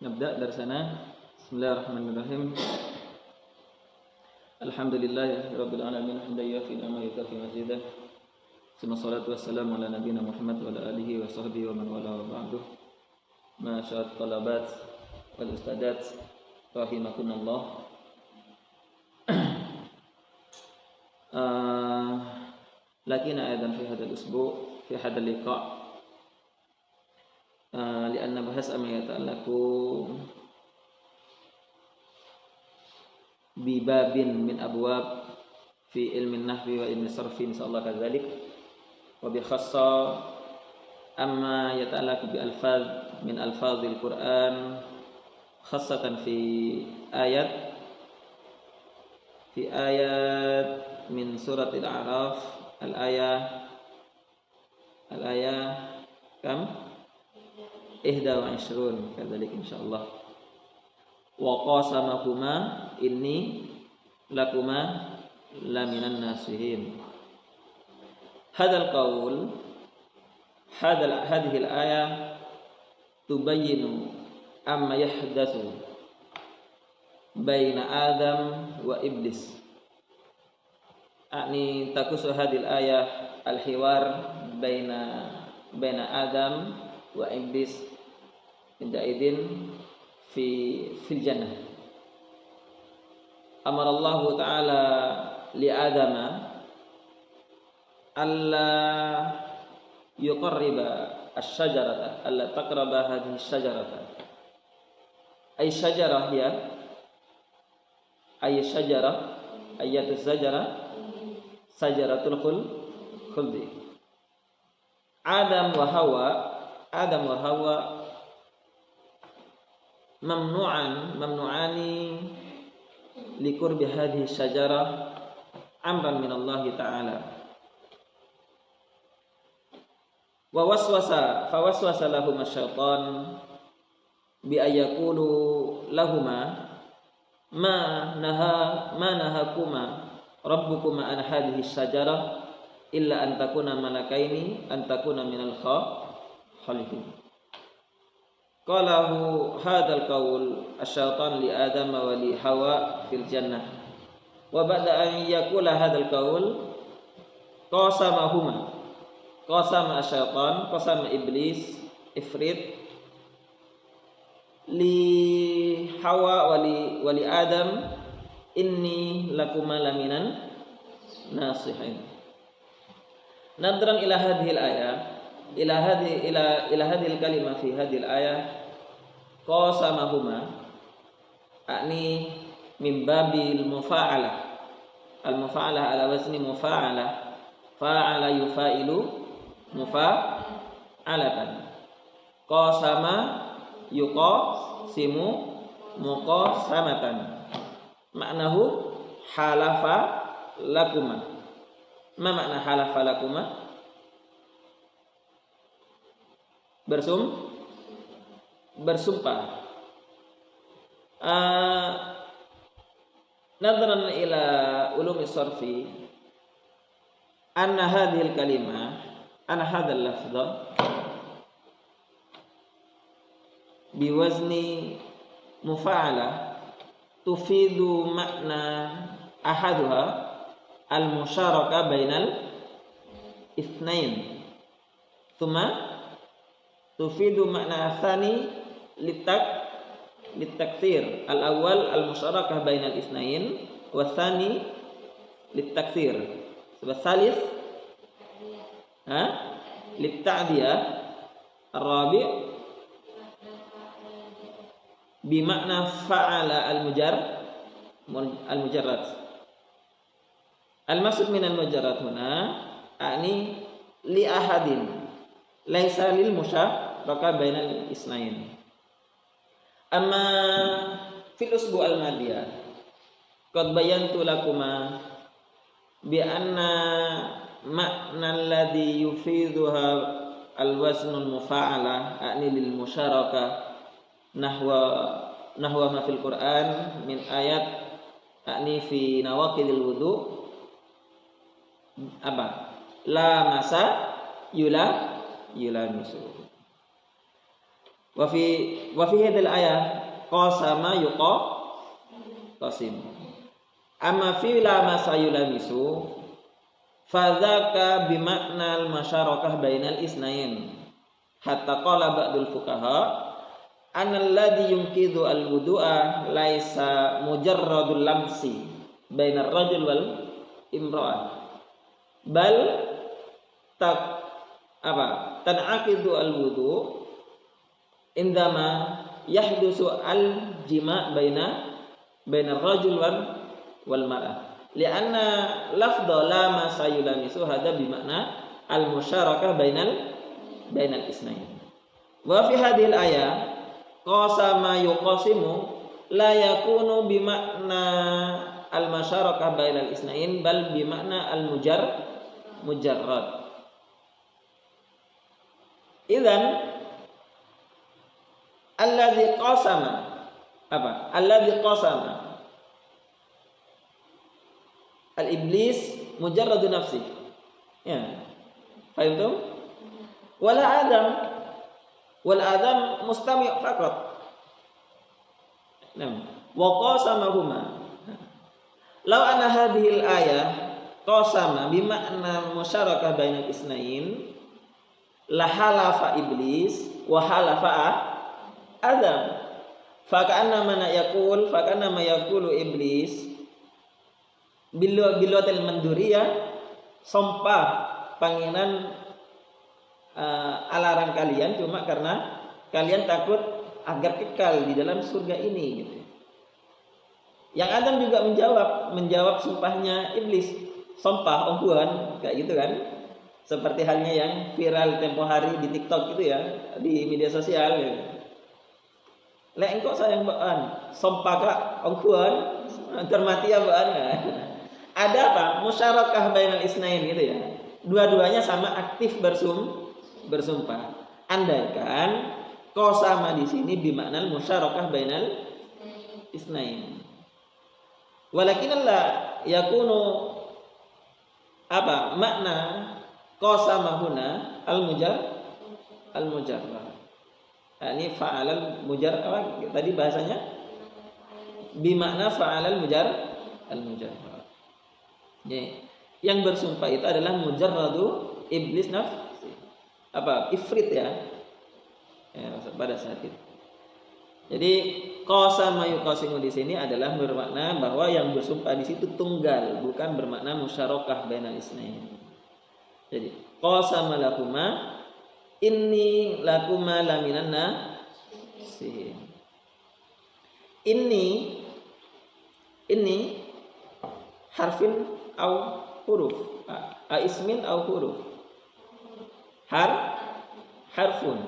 نبدأ درسنا. بسم الله الرحمن الرحيم. الحمد لله رب العالمين حمدا يوافي نعمه ويكافئ مزيده. ثم الصلاة والسلام على نبينا محمد وعلى آله وصحبه ومن والاه وبعد. معاشر الطلبات والأستاذات رحمكم الله. لكن أيضا في هذا الأسبوع في هذا اللقاء لأن بحث ما يتعلق بباب من أبواب في علم النحو وعلم الصرف إن شاء الله كذلك، وبخاصة أما يتعلق بألفاظ من ألفاظ القرآن خاصة في آيات من سورة الأعراف الآية كم؟ 21 كذلك إن شاء الله. وقاسمهما إني لكما لمن الناصحين. هذا القول هذه الآية تبين أما يحدث بين آدم وإبليس، يعني تقص هذه الآية الحوار بين آدم وإبليس عندئذ في الجنة. أمر الله تعالى لآدم ألا يقرب الشجرة، ألا تقرب هذه الشجرة. أي شجرة هي؟ أي شجرة؟ أية الشجرة؟ شجرة الخلد. آدم وحواء ممنوعان لقرب هذه الشجرة أمرا من الله تعالى. فوسوس لهما الشيطان بأن يقولوا لهما ما نهاكما ربكما عن هذه الشجرة إلا أن تكونا ملكين أن تكونا من الخالدين. قاله هذا القول الشيطان لآدم ولحواء في الجنة، وبعد أن يقول هذا القول قسم الشيطان إبليس إفريت لحواء ولآدم إني لكما لمن الناصحين. نظرا إلى هذه الآية إلى هذه الكلمة في هذه الآية قاسمهما، يعني من باب المفاعلة على وزن مفاعلة، فاعل يفاعل مفاعلة. قاسم يقاسم مقاسمة، معناه حلف لكما. ما معنى حلف لكما؟ Bersumpah. Nadharan ila ulumi sarfi anna hadhil kalimah anna hadzal lafdha biwazni mufa'ala tufidu makna ahaduha al-musyarakah bainal itsnain, thumma tufidu makna tsani litaktsir. Al-awwal al-musyarakah bainal itsnain wa tsani litaktsir. Wasalis litta'diyah. Ar-rabi' bimakna fa'ala al-mujarrad. Al-maksud min al-mujarrad huna ani li ahadin laisa lil musyarakah bainal isnain. Amma fil usbu' al-madiyah qad bayantu lakuma bi anna ma'na alladhi yufiduha al-waznul mufa'ala ani lil musyarakah nahwa ma fil Qur'an min ayat ani fi nawaqidil wudu apa? La masa yulamisu. Wa fi hadhil ayah qasama qasim. Amma fi la masayulamisu fadzaka bimakna al-masyarakah bainal isnain. Hatta qala ba'dul fuqaha anal ladzi yunqidhu al-wudu'a laisa mujarradul lamsi bainar rajul wal imra'ah bal tanaqidu al-wudu' indama yahdusu al-jima' bainar rajul wal mar'ah li'anna lafdha la masayulamisu hada bimakna al-musyarakah bainal isnain. Wa fi hadhil ayah qasama yuqasimu la yakunu bimakna al-masyarakah bainal isnain bal bimakna al-mujarrad. Idzan alladzi qasama al-iblis mujarradu nafsi. Ya. Fahimtum? Wal adam mustami' faqat. Wa qasamahuma. Law anna hadhil ayah qasama bimakna musyarakah bainal isnain la halafa iblis wa halafa adam. Faka'anna ma yaqulu iblis bilotel manduriyah sumpah pangeran alarang kalian cuma karena kalian takut agar kekal di dalam surga ini gitu. Yang Adam juga menjawab sumpahnya iblis, sumpah ongkuan kayak gitu kan. Seperti halnya yang viral tempo hari di TikTok gitu ya, di media sosial gitu. Lek engkau sayang baan, sumpah kak ongkuan termati ya baan. Ada apa? Musyarakah bainal isnain gitu ya. Dua-duanya sama aktif bersumpah. Andaikan qasama di sini bimakna musyarakah bainal isnain. Walakin la yakunu makna qasama huna al-mujarrad. Ini fa'alal mujarrad tadi bahasanya bimakna fa'alal al-mujarrad. Yang bersumpah itu adalah mujarradu iblis nafsi. Ifrit ya pada saat itu. Jadi qasama yuqasimu di sini adalah bermakna bahwa yang bersumpah di situ tunggal, bukan bermakna musyarakah bainal isnain. Jadi qasama lakuma inni lakuma laminan nasihin. Ini harfin au huruf, ismin au huruf. Harfun.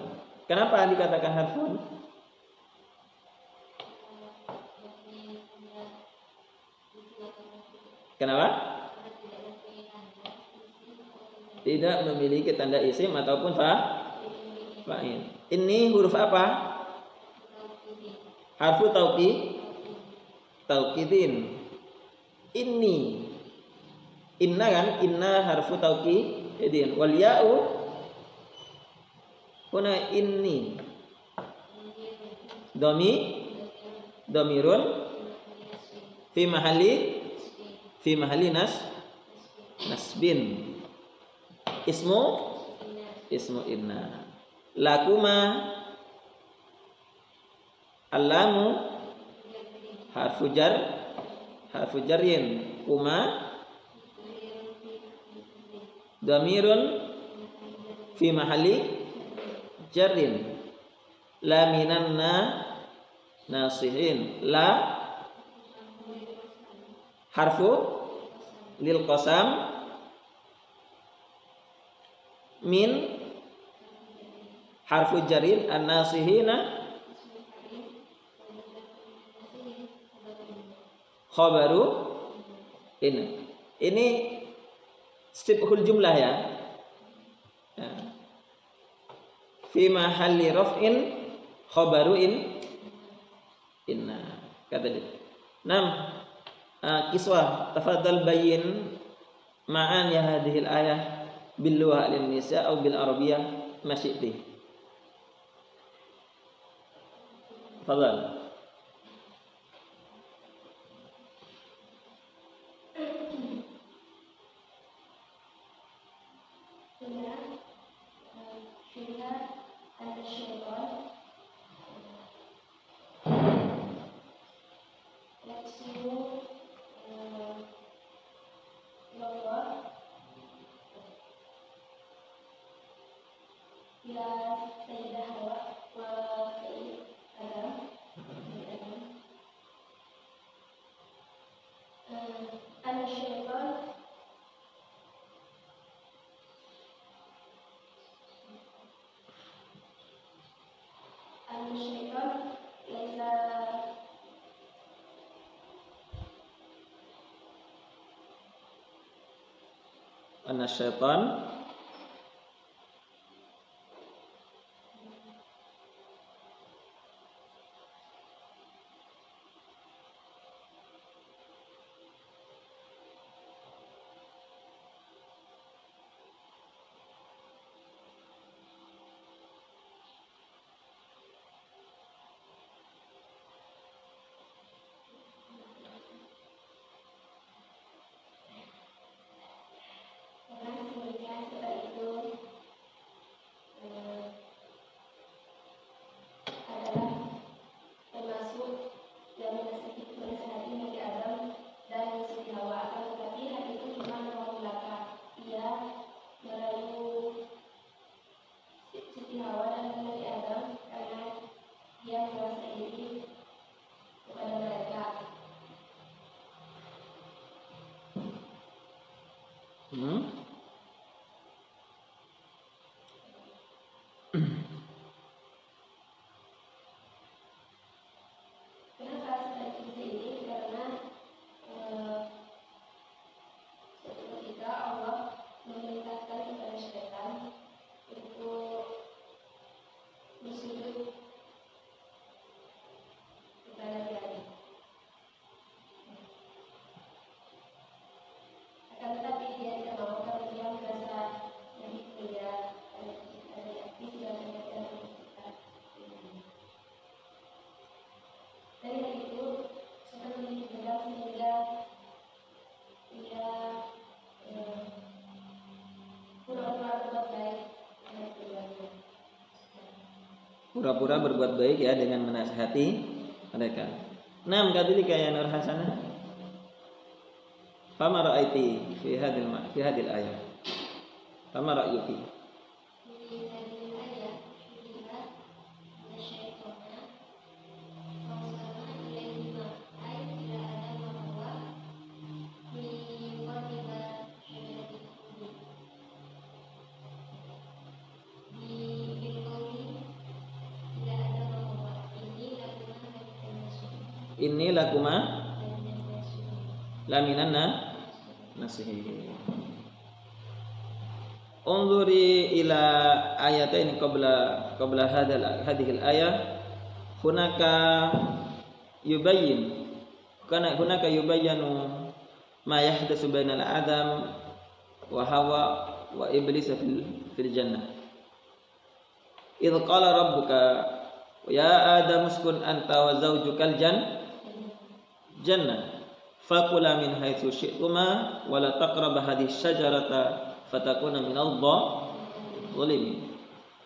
Kenapa dikatakan harfun? Kenapa? Tidak memiliki tanda isim ataupun fa'il. Ini huruf apa? Harfu taukidin. Inna kan? Inna harfu taukidin. Wal ya'u huna inni. Domirun fi mahalli nasbin. Ismu inna. Lakuma allamu harfu jarrin. Kuma dhamirun fi mahalli jarrin. La minanna nasihin. La harfu lil qasam. Min harfu jarin an-nasihina khabaru ini sibhul jumlah ya. Fi mahalli raf'in khabaru inna kata dia. 6 kiswah tafadhal bayyin ma'an ya hadhil ayah bil lugha al-indonesia atau bil arabiyah masyiti. Fadhal. Anna syaitan pura-pura berbuat baik ya dengan menasihati mereka. Naam kadhalika ya Nur Hasanah. Fama ra'aiti fi hadhil ayat. Fama ra'yuki? Inni lakuma laminan nasihin. Unzuri ila ayatain qabla hadhil ayah. Hunaka yubayyanu ma yahdatsu bainal adam wa hawa wa iblis fil jannah. Idh qala rabbuka ya adam uskun anta wa zawjukal jannah fakula min haitsu syi'tuma wa la taqrabu hadhihi syajarata fatakuna minal dhalimin.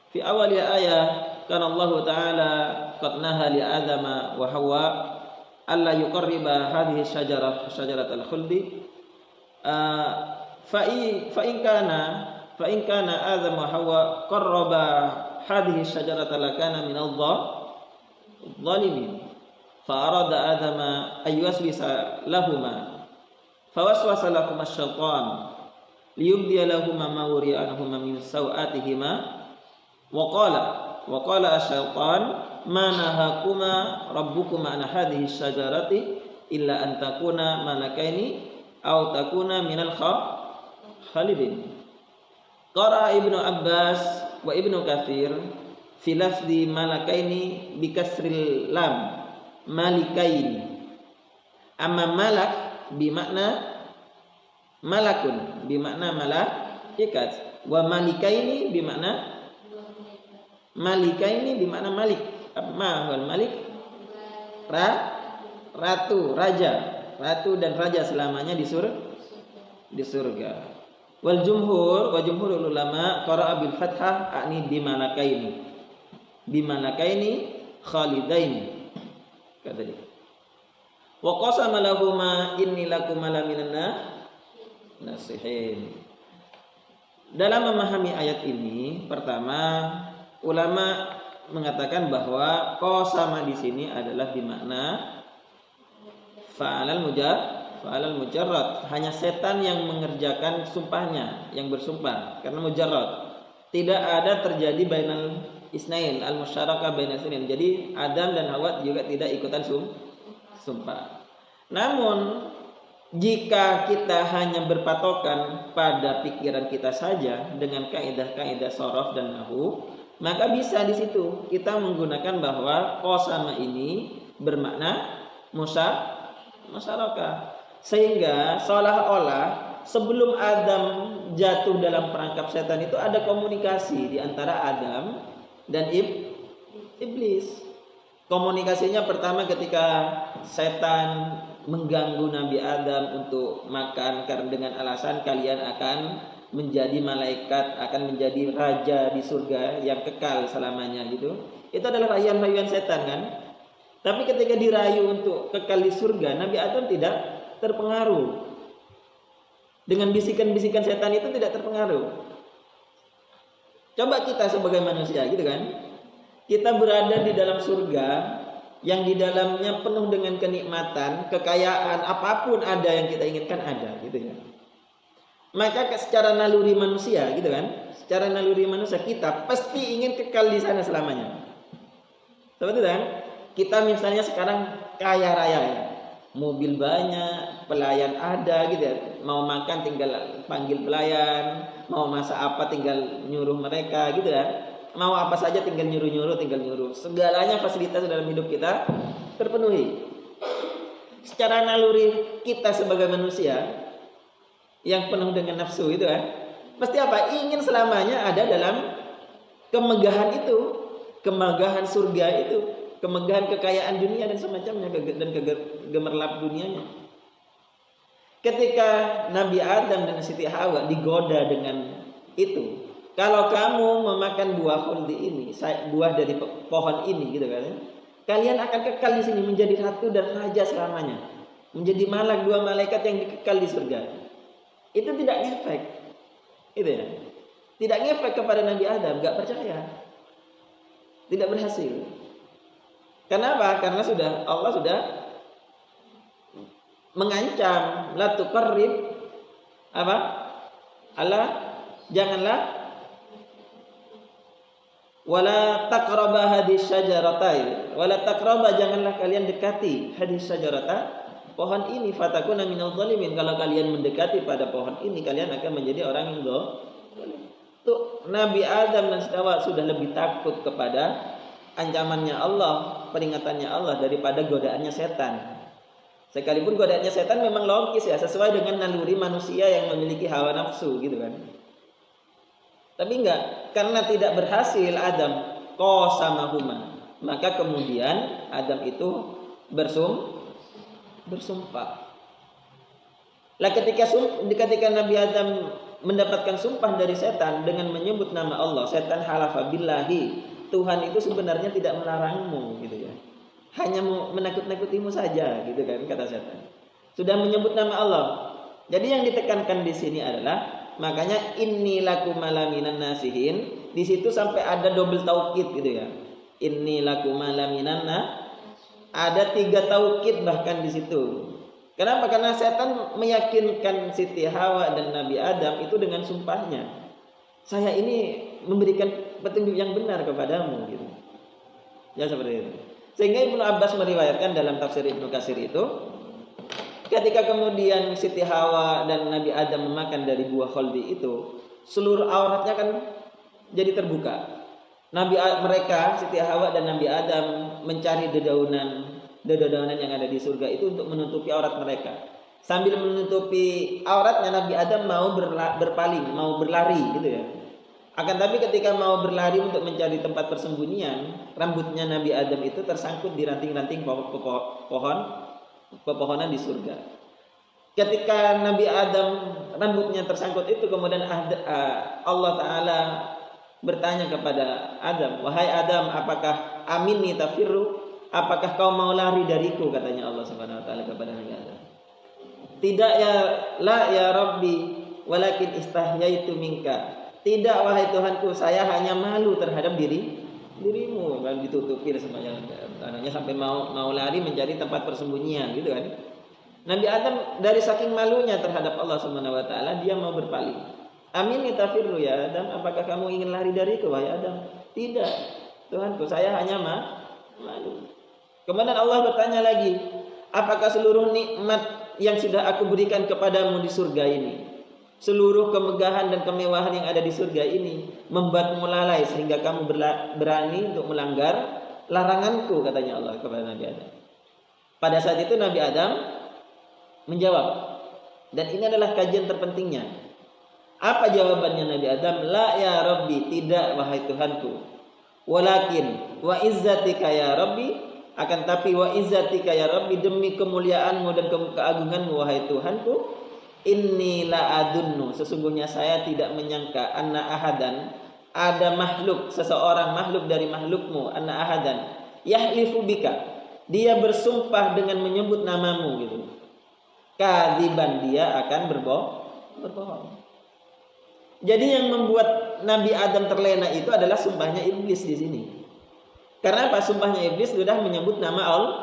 Fi awal ayat kana Allah Ta'ala qad naha li Adama wa Hawa alla yuqarriba hadhihi syajaratal khuldi fa in kana Adam wa Hawa qarraba hadhihi syajarata lakana minal dhalimin. Fa'arada Adama ayyuwaswisa lahuma fawaswasa lahuma syaitan liyubdiya lahuma ma wuriya anhuma min sawatihima wa qala asy-syaitan ma nahakuma rabbukuma an hadhihi syajarati illa an takuna malakaini aw takuna minal khalidin. Qara Ibnu Abbas wa Ibnu Katsir fi lafzi malakaini bi kasril lam malikaini. Amma malak bimakna malakun bimakna malaikat wa malikaini bimakna malik. Ma wal malik ratu, raja. Ratu dan raja selamanya di surga. Wal jumhurul ulama qara'a bil fathah ani bimalakaini khalidaini. Kata dia. Wa qasama lahuma inni lakum malaminan nasihin. Dalam memahami ayat ini, pertama ulama mengatakan bahwa qasama di sini adalah bermakna fa'alal mujarrad, hanya setan yang mengerjakan sumpahnya, yang bersumpah karena mujarrad. Tidak ada terjadi bainal isnain, al-musyarakah bainal isnain. Jadi Adam dan Hawa juga tidak ikutan sumpah. Namun jika kita hanya berpatokan pada pikiran kita saja dengan kaidah-kaidah shorof dan nahwu, maka bisa di situ kita menggunakan bahwa qasama ini bermakna musyarakah, sehingga seolah-olah sebelum Adam jatuh dalam perangkap setan itu ada komunikasi di antara Adam dan iblis. Komunikasinya pertama ketika setan mengganggu Nabi Adam untuk makan karena dengan alasan kalian akan menjadi malaikat, akan menjadi raja di surga yang kekal selamanya gitu. Itu adalah rayuan-rayuan setan kan? Tapi ketika dirayu untuk kekal di surga, Nabi Adam tidak terpengaruh. Dengan bisikan-bisikan setan itu tidak terpengaruh. Coba kita sebagai manusia gitu kan? Kita berada di dalam surga yang di dalamnya penuh dengan kenikmatan, kekayaan, apapun ada yang kita inginkan ada gitu ya. Maka secara naluri manusia gitu kan? Secara naluri manusia kita pasti ingin kekal di sana selamanya. Seperti itu kan? Kita misalnya sekarang kaya raya ya. Mobil banyak, pelayan ada gitu ya. Mau makan tinggal panggil pelayan, mau masak apa tinggal nyuruh mereka gitu ya. Mau apa saja tinggal nyuruh. Segalanya fasilitas dalam hidup kita terpenuhi. Secara naluri kita sebagai manusia yang penuh dengan nafsu itu kan, pasti apa? Ingin selamanya ada dalam kemegahan itu, kemegahan surga itu, kemegahan kekayaan dunia dan semacamnya dan gemerlap dunianya. Ketika Nabi Adam dan Siti Hawa digoda dengan itu, kalau kamu memakan buah khuldi ini, buah dari pohon ini gitu kan, kalian akan kekal di sini menjadi ratu dan raja selamanya, menjadi dua malaikat yang dikekal di surga. Itu tidak ngefek, itu ya, tidak ngefek kepada Nabi Adam, nggak percaya, tidak berhasil. Kenapa? Karena Allah sudah mengancam, la tuqarrib apa? Allah janganlah wala taqraba hadis syajaratain, wala taqraba janganlah kalian dekati hadis syajarata, pohon ini, fatakuna minal zalimin, kalau kalian mendekati pada pohon ini kalian akan menjadi orang yang zalim. Tuh Nabi Adam dan Hawa sudah lebih takut kepada ancamannya Allah, peringatannya Allah daripada godaannya setan. Sekalipun godaannya setan memang logis ya, sesuai dengan naluri manusia yang memiliki hawa nafsu gitu kan. Tapi enggak, karena tidak berhasil Adam qasamahuma, maka kemudian Adam itu bersumpah. Lah ketika Nabi Adam mendapatkan sumpah dari setan dengan menyebut nama Allah, setan halafa billahi, Tuhan itu sebenarnya tidak melarangmu gitu ya. Hanya mau menakut-nakutimu saja gitu kan, kata setan. Sudah menyebut nama Allah. Jadi yang ditekankan di sini adalah, makanya inni lakum malaminan nasihin, di situ sampai ada double taukid gitu ya. Inni lakum malaminan, ada 3 taukid bahkan di situ. Kenapa? Karena setan meyakinkan Siti Hawa dan Nabi Adam itu dengan sumpahnya. Saya ini memberikan petunjuk yang benar kepadamu gitu. Ya seperti itu. Sehingga Ibnu Abbas meriwayatkan dalam tafsir Ibnu Katsir itu, ketika kemudian Siti Hawa dan Nabi Adam memakan dari buah kholdi itu, seluruh auratnya kan jadi terbuka. Mereka Siti Hawa dan Nabi Adam mencari dedaunan yang ada di surga itu untuk menutupi aurat mereka. Sambil menutupi auratnya, Nabi Adam mau berpaling, mau berlari gitu ya. Akan tapi ketika mau berlari untuk mencari tempat persembunyian, rambutnya Nabi Adam itu tersangkut di ranting-ranting pepohonan di surga. Ketika Nabi Adam rambutnya tersangkut itu, kemudian Allah Ta'ala bertanya kepada Adam, "Wahai Adam, apakah amini tafirru? Apakah kau mau lari dariku?" katanya Allah Subhanahu wa taala kepada Nabi Adam. "Tidak ya Rabbi, walakin istahyaitu minka." "Tidak wahai Tuhanku, saya hanya malu terhadap dirimu." Kan ditutupi semuanya, anaknya sampai mau lari mencari tempat persembunyian gitu kan. Nabi Adam dari saking malunya terhadap Allah Subhanahu wa taala, dia mau berpaling. "Amin tafirru ya Adam, apakah kamu ingin lari dariku wahai Adam?" "Tidak Tuhanku, saya hanya malu." Kemudian Allah bertanya lagi, "Apakah seluruh nikmat yang sudah aku berikan kepadamu di surga ini, seluruh kemegahan dan kemewahan yang ada di surga ini membuatmu lalai sehingga kamu berani untuk melanggar laranganku?" katanya Allah kepada Nabi Adam. Pada saat itu Nabi Adam menjawab, dan ini adalah kajian terpentingnya. Apa jawabannya Nabi Adam? "La ya Rabbi, tidak wahai Tuhanku. Walakin wa izzatika ya Rabbi, akan tapi wa izzatika ya Rabbi, demi kemuliaanmu dan keagunganmu wahai Tuhanku, inni la adunnu, sesungguhnya saya tidak menyangka, anna ahadan, ada makhluk, seseorang makhluk dari makhlukmu, anna ahadan yahlifu bika, dia bersumpah dengan menyebut namamu gitu. Kadiban, dia akan berbohong. Jadi yang membuat Nabi Adam terlena itu adalah sumpahnya iblis di sini. Karena apa? Sumpahnya iblis sudah menyebut nama Allah.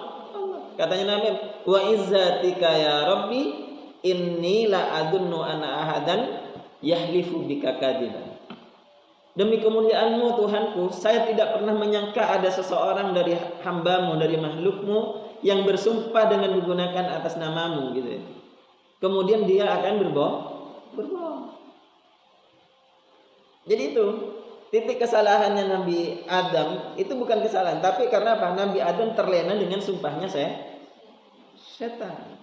Katanya Nabi, "Wa izzatika ya Rabbi, inni la adunnu ana ahadan yahlifu bika kadiban." Demi kemuliaanmu Tuhanku, saya tidak pernah menyangka ada seseorang dari hambamu, dari makhlukmu yang bersumpah dengan menggunakan atas namamu gitu. Kemudian dia akan berbohong. Jadi itu titik kesalahannya Nabi Adam itu bukan kesalahan, tapi karena apa? Nabi Adam terlena dengan sumpahnya setan.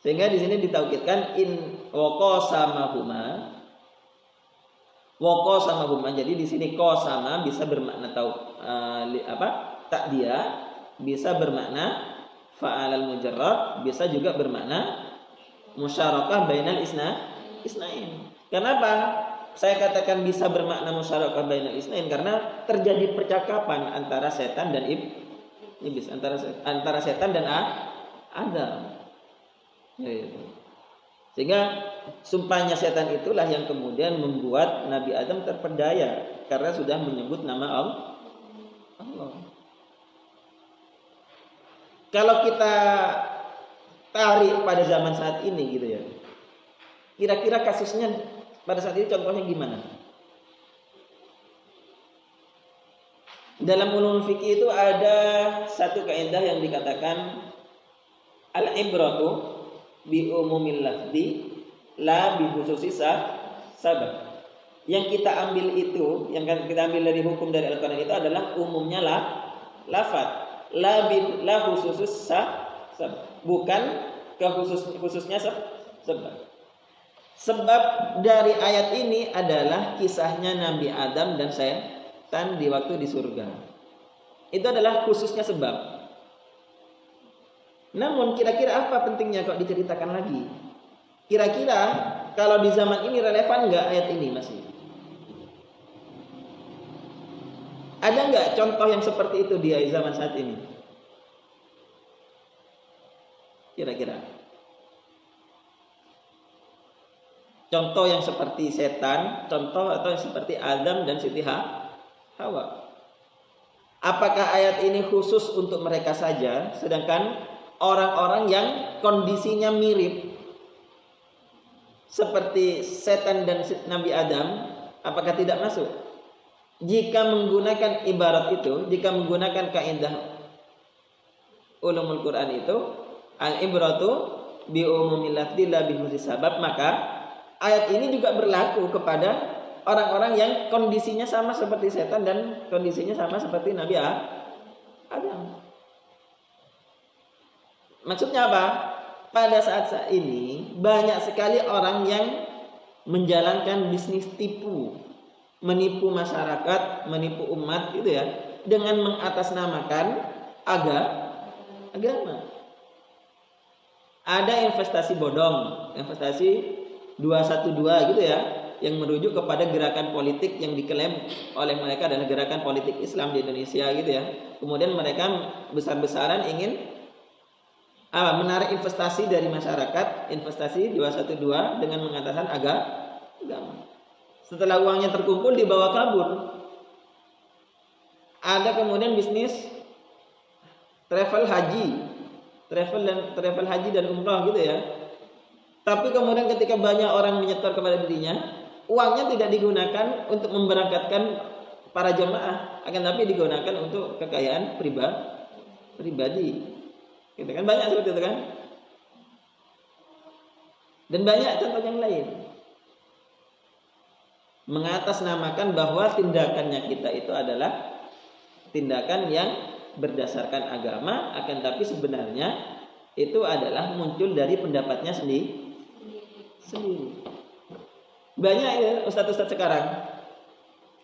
Sehingga di sini ditaukidkan in waqasamahuma. Jadi di sini qasama bisa bermakna takdia, bisa bermakna fa'alal mujarrad, bisa juga bermakna musyarakah bainal isnain. Kenapa saya katakan bisa bermakna musyarakah bainal isnain? Karena terjadi percakapan antara setan dan iblis, antara setan dan Adam. Sehingga sumpahnya setan itulah yang kemudian membuat Nabi Adam terpedaya karena sudah menyebut nama Allah. Kalau kita tarik pada zaman saat ini gitu ya, kira-kira kasusnya pada saat ini contohnya gimana? Dalam ulumul fikih itu ada satu kaidah yang dikatakan al-ibratu bi umumil lafzi la bi khususi sabab. Yang kita ambil itu, yang kita ambil dari hukum dari Al-Qur'an itu adalah umumnya lafaz, la khususus sabab, bukan khususnya sebab. Sebab dari ayat ini adalah kisahnya Nabi Adam dan setan di waktu di surga. Itu adalah khususnya sebab. Namun kira-kira apa pentingnya kok diceritakan lagi? Kira-kira kalau di zaman ini relevan nggak ayat ini masih? Ada nggak contoh yang seperti itu di zaman saat ini? Kira-kira contoh yang seperti setan, contoh atau yang seperti Adam dan Siti Hawa. Apakah ayat ini khusus untuk mereka saja, sedangkan orang-orang yang kondisinya mirip seperti setan dan Nabi Adam, apakah tidak masuk? Jika menggunakan ibarat itu, jika menggunakan kaidah ulumul Quran itu, al-ibratu bi umumil lafzi la bi khususis sabab, maka ayat ini juga berlaku kepada orang-orang yang kondisinya sama seperti setan dan kondisinya sama seperti Nabi Adam. Maksudnya apa? Pada saat ini banyak sekali orang yang menjalankan bisnis tipu, menipu masyarakat, menipu umat gitu ya, dengan mengatasnamakan agama. Ada investasi bodong, investasi 212 gitu ya, yang merujuk kepada gerakan politik yang diklaim oleh mereka adalah gerakan politik Islam di Indonesia gitu ya. Kemudian mereka besar-besaran ingin menarik investasi dari masyarakat, investasi 212 dengan mengataskan agama. Setelah uangnya terkumpul dibawa kabur. Ada kemudian bisnis travel haji dan umrah gitu ya. Tapi kemudian ketika banyak orang menyetor kepada dirinya, uangnya tidak digunakan untuk memberangkatkan para jemaah, akan tapi digunakan untuk kekayaan pribadi. Gitu kan, banyak seperti itu kan. Dan banyak contoh yang lain. Mengatasnamakan bahwa tindakannya kita itu adalah tindakan yang berdasarkan agama, akan tapi sebenarnya itu adalah muncul dari pendapatnya sendiri. Banyak ya ustaz-ustaz sekarang.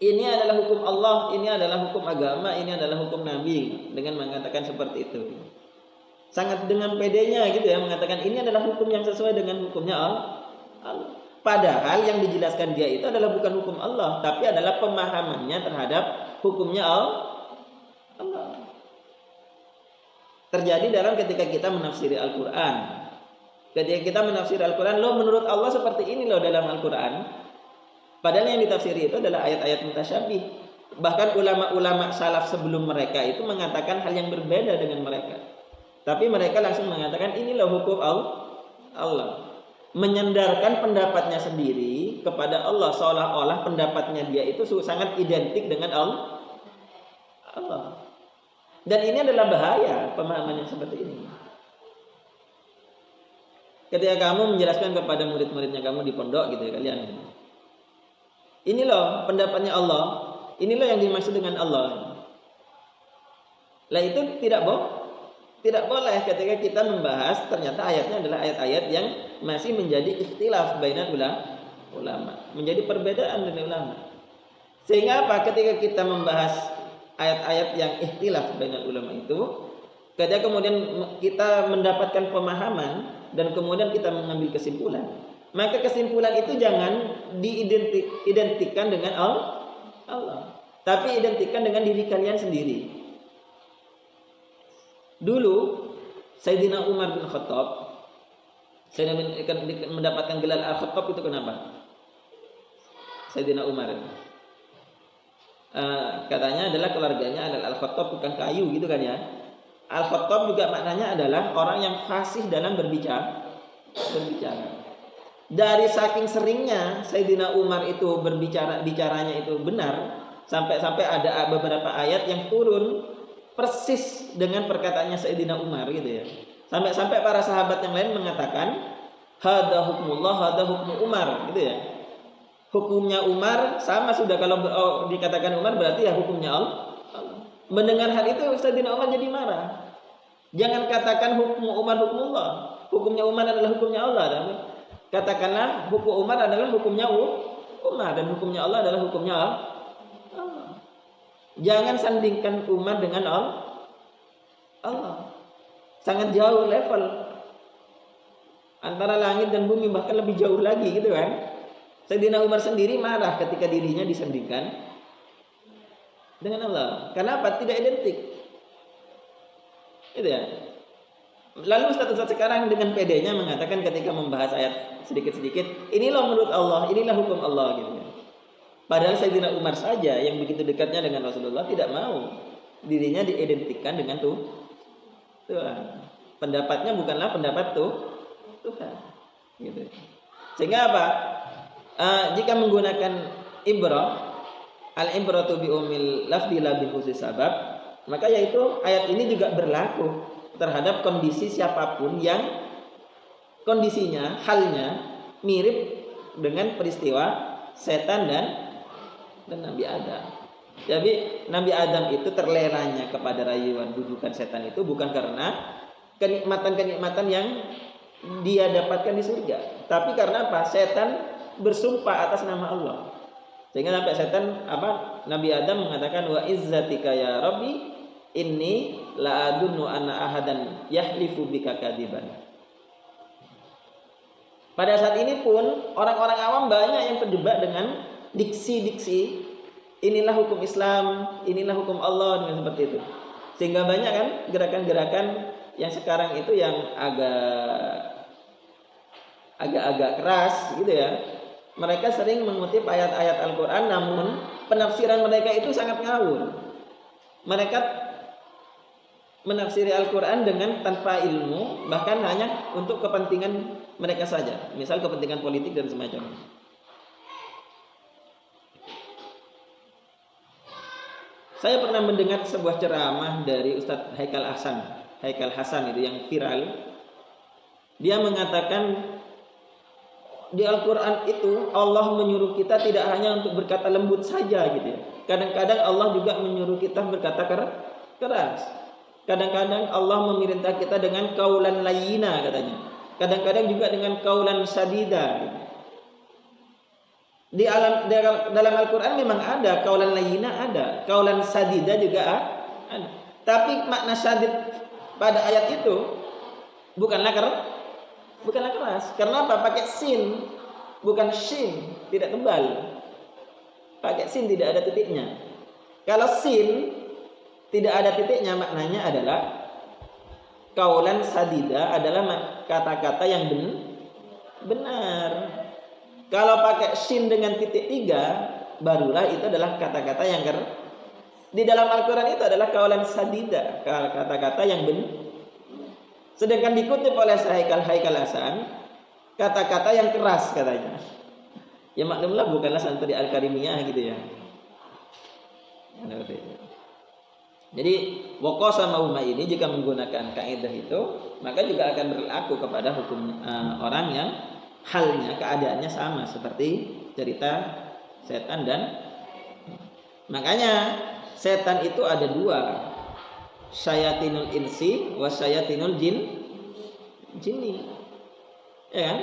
Ini adalah hukum Allah, ini adalah hukum agama, ini adalah hukum Nabi, dengan mengatakan seperti itu. Sangat dengan pedenya gitu ya, mengatakan ini adalah hukum yang sesuai dengan hukumnya Allah. Padahal yang dijelaskan dia itu adalah bukan hukum Allah, tapi adalah pemahamannya terhadap hukumnya Allah. Terjadi dalam ketika kita menafsiri Al-Quran. Ketika kita menafsiri Al-Quran, menurut Allah seperti ini dalam Al-Quran. Padahal yang ditafsiri itu adalah ayat-ayat mutasyabih. Bahkan ulama-ulama salaf sebelum mereka itu mengatakan hal yang berbeda dengan mereka. Tapi mereka langsung mengatakan inilah hukum Allah. Menyandarkan pendapatnya sendiri kepada Allah, seolah-olah pendapatnya dia itu sangat identik dengan Allah. Dan ini adalah bahaya pemahaman yang seperti ini. Ketika kamu menjelaskan kepada murid-muridnya kamu di pondok gitu ya kalian. Ini loh pendapatnya Allah. Ini loh yang dimaksud dengan Allah. Lah itu tidak boleh ketika kita membahas ternyata ayatnya adalah ayat-ayat yang masih menjadi ikhtilaf bainal ulama, menjadi perbedaan dengan ulama. Sehingga apa? Ketika kita membahas ayat-ayat yang ikhtilaf bainal ulama itu, ketika kemudian kita mendapatkan pemahaman dan kemudian kita mengambil kesimpulan, maka kesimpulan itu jangan diidentikan dengan Allah, tapi identikan dengan diri kalian sendiri. Dulu Sayyidina Umar bin Khattab mendapatkan gelar Al-Khattab itu kenapa? Sayyidina Umar katanya adalah keluarganya adalah Al-Khattab, tukang kayu gitu kan ya. Al-Khattab juga maknanya adalah orang yang fasih dalam berbicara. Dari saking seringnya Sayyidina Umar itu bicaranya itu benar, sampai ada beberapa ayat yang turun persis dengan perkataannya Sayyidina Umar gitu ya. Sampai para sahabat yang lain mengatakan hada hukmullah, hada hukmu Umar gitu ya. Hukumnya Umar sama sudah, kalau dikatakan Umar berarti ya hukumnya Allah. Mendengar hal itu Sayyidina Umar jadi marah. Jangan katakan hukmu Umar hukmullah. Hukumnya Umar adalah hukumnya Allah. Katakanlah hukum Umar adalah hukumnya Umar dan hukumnya Allah adalah hukumnya Allah. Jangan sandingkan Umar dengan Allah. Sangat jauh level antara langit dan bumi, bahkan lebih jauh lagi gitu kan. Sayyidina Umar sendiri marah ketika dirinya disandingkan dengan Allah. Kenapa? Tidak identik. Gitu ya. Lalu ustaz-ustaz sekarang dengan pedenya mengatakan ketika membahas ayat sedikit-sedikit, inilah menurut Allah, inilah hukum Allah gitu ya. Padahal Sayyidina Umar saja yang begitu dekatnya dengan Rasulullah tidak mau dirinya diidentikan dengan Tuhan. Pendapatnya bukanlah pendapat Tuhan. Gitu. Sehingga apa? Jika menggunakan ibrah, al-ibratu bi umil lafzi la bi khusus sabab, maka yaitu ayat ini juga berlaku terhadap kondisi siapapun yang kondisinya, halnya mirip dengan peristiwa setan dan Nabi Adam. Jadi Nabi Adam itu terleranya kepada rayuan dudukan setan itu bukan karena kenikmatan-kenikmatan yang dia dapatkan di surga, tapi karena apa? Setan bersumpah atas nama Allah. Sehingga sampai setan Nabi Adam mengatakan wa izzatika ya Rabbi inni la adunnu anna ahadan yahlifu bika kadiban. Pada saat ini pun orang-orang awam banyak yang terjebak dengan diksi-diksi inilah hukum Islam, inilah hukum Allah dengan seperti itu. Sehingga banyak kan gerakan-gerakan yang sekarang itu yang agak keras gitu ya. Mereka sering mengutip ayat-ayat Al-Quran, namun penafsiran mereka itu sangat ngawur. Mereka menafsiri Al-Quran dengan tanpa ilmu, bahkan hanya untuk kepentingan mereka saja. Misal kepentingan politik dan semacamnya. Saya pernah mendengar sebuah ceramah dari Ustadz Haikal Hasan itu yang viral. Dia mengatakan di Al-Quran itu Allah menyuruh kita tidak hanya untuk berkata lembut saja gitu ya. Kadang-kadang Allah juga menyuruh kita berkata keras. Kadang-kadang Allah memerintah kita dengan kaulan layyina katanya. Kadang-kadang juga dengan kaulan sadida gitu. Dalam Al-Quran memang ada kaulan layyina, ada kaulan sadida juga ada. Tapi makna sadid pada ayat itu bukanlah keras. Karena apa? Pakai sin, bukan shin, tidak tebal. Pakai sin, tidak ada titiknya. Kalau sin tidak ada titiknya, maknanya adalah kaulan sadida adalah kata-kata yang benar. Kalau pakai sin dengan titik 3, barulah itu adalah kata-kata yang di dalam Al-Quran itu adalah kaulan sadida, kata-kata yang benar. Sedangkan dikutip oleh Haikal Hasan, kata-kata yang keras katanya. Ya maklumlah bukanlah santri Al-Karimiyah gitu ya. Jadi waqasama ini jika menggunakan kaidah itu, maka juga akan berlaku kepada hukum orang yang halnya, keadaannya sama seperti cerita setan dan makanya setan itu ada 2. Syayatinul insi wa syayatinul jinni. Ya kan?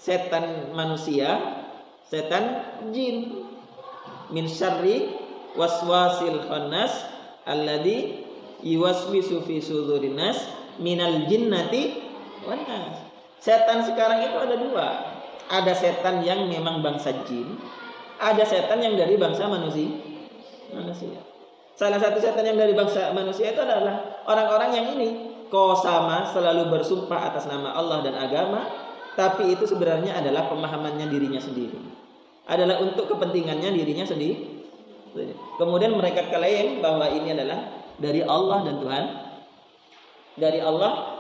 Setan manusia, setan jin. Min syarri waswasil khannas alladzi yuwaswisu fi sudurin nas minal jinnati wan nas. Setan sekarang itu ada 2. Ada setan yang memang bangsa jin, ada setan yang dari bangsa manusia. Salah satu setan yang dari bangsa manusia itu adalah orang-orang yang ini qasama, selalu bersumpah atas nama Allah dan agama, tapi itu sebenarnya adalah pemahamannya dirinya sendiri. Adalah untuk kepentingannya dirinya sendiri. Kemudian mereka klaim bahwa ini adalah dari Allah dan Tuhan, dari Allah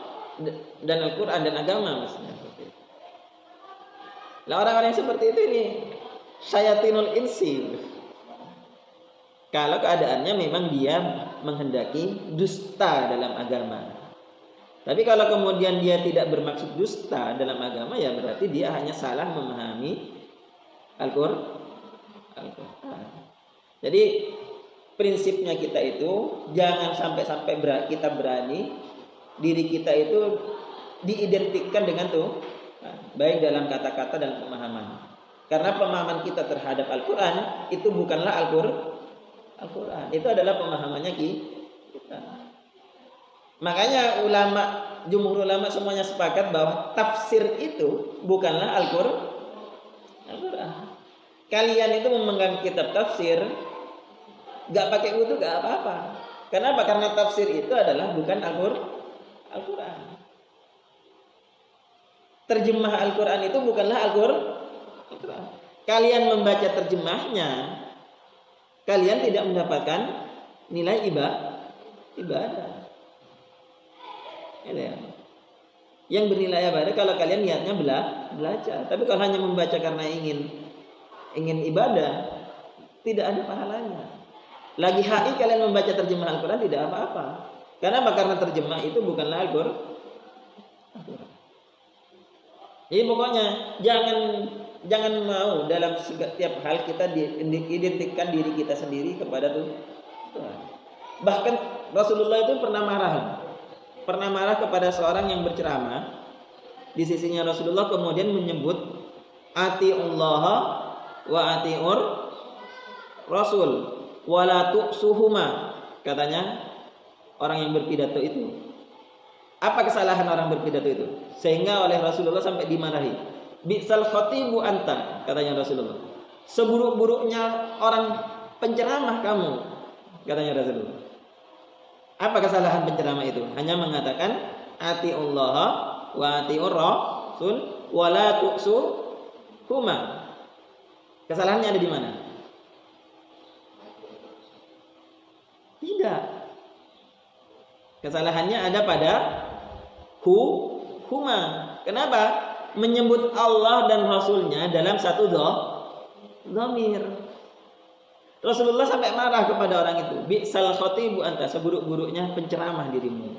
dan Al-Quran dan agama maksudnya. Nah, orang-orang yang seperti itu ini syayatinul insi. Kalau keadaannya memang dia menghendaki dusta dalam agama. Tapi kalau kemudian dia tidak bermaksud dusta dalam agama, ya berarti dia hanya salah memahami Al-Quran. Jadi prinsipnya kita itu jangan sampai kita berani diri kita itu diidentikan dengan baik dalam kata-kata dan pemahaman. Karena pemahaman kita terhadap Al-Quran itu bukanlah Al-Quran, itu adalah pemahamannya kita. Makanya jumhur ulama semuanya sepakat bahwa tafsir itu bukanlah Al-Quran. Kalian itu memegang kitab tafsir, gak pakai wudu gak apa-apa. Kenapa? Karena tafsir itu adalah bukan Al-Quran. Terjemah Al-Quran itu bukanlah Al-Quran. Kalian membaca terjemahnya, kalian tidak mendapatkan nilai ibadah. Yang bernilai ibadah kalau kalian niatnya belajar. Tapi kalau hanya membaca karena ingin ibadah, tidak ada pahalanya. Lagi HI kalian membaca terjemah Al-Quran tidak apa-apa. Kenapa? Karena terjemah itu bukanlah Al-Quran. Jadi pokoknya jangan mau dalam setiap hal kita identikkan diri kita sendiri kepada Tuhan. Bahkan Rasulullah itu pernah marah kepada seorang yang berceramah. Di sisinya Rasulullah kemudian menyebut atiullah wa atiur rasul wala tu'suhuma. Katanya orang yang berpidato itu. Apa kesalahan orang berpidato itu? Sehingga oleh Rasulullah sampai dimarahi. Bi'sal khatibu anta, katanya Rasulullah. Seburuk-buruknya orang penceramah kamu, katanya Rasulullah. Apa kesalahan penceramah itu? Hanya mengatakan atiullah wa atiur rasul wala tu'suhuma. Kesalahannya ada di mana? Tidak. Kesalahannya ada pada huma. Kenapa? Menyebut Allah dan Rasulnya dalam satu dhamir. Rasulullah sampai marah kepada orang itu. Bi'sal khatibu anta, seburuk-buruknya penceramah dirimu.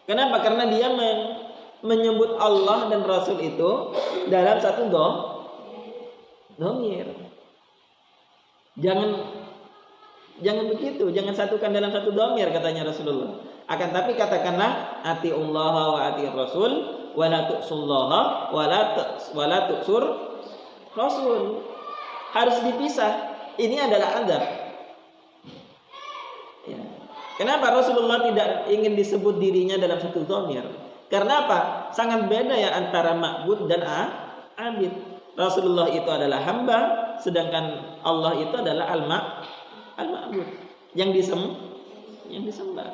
Kenapa? Karena dia menyebut Allah dan Rasul itu dalam satu dhamir. Jangan begitu, jangan satukan dalam satu dhamir, katanya Rasulullah. Akan tapi katakanlah atiullah wa atiur rasul wala tu'sullaha wala tu'sur rasul. Harus dipisah. Ini adalah adab. Ya. Kenapa Rasulullah tidak ingin disebut dirinya dalam satu dhamir? Karena apa? Sangat beda ya antara ma'bud dan abid. Rasulullah itu adalah hamba, sedangkan Allah itu adalah al-ma'bud, yang disembah.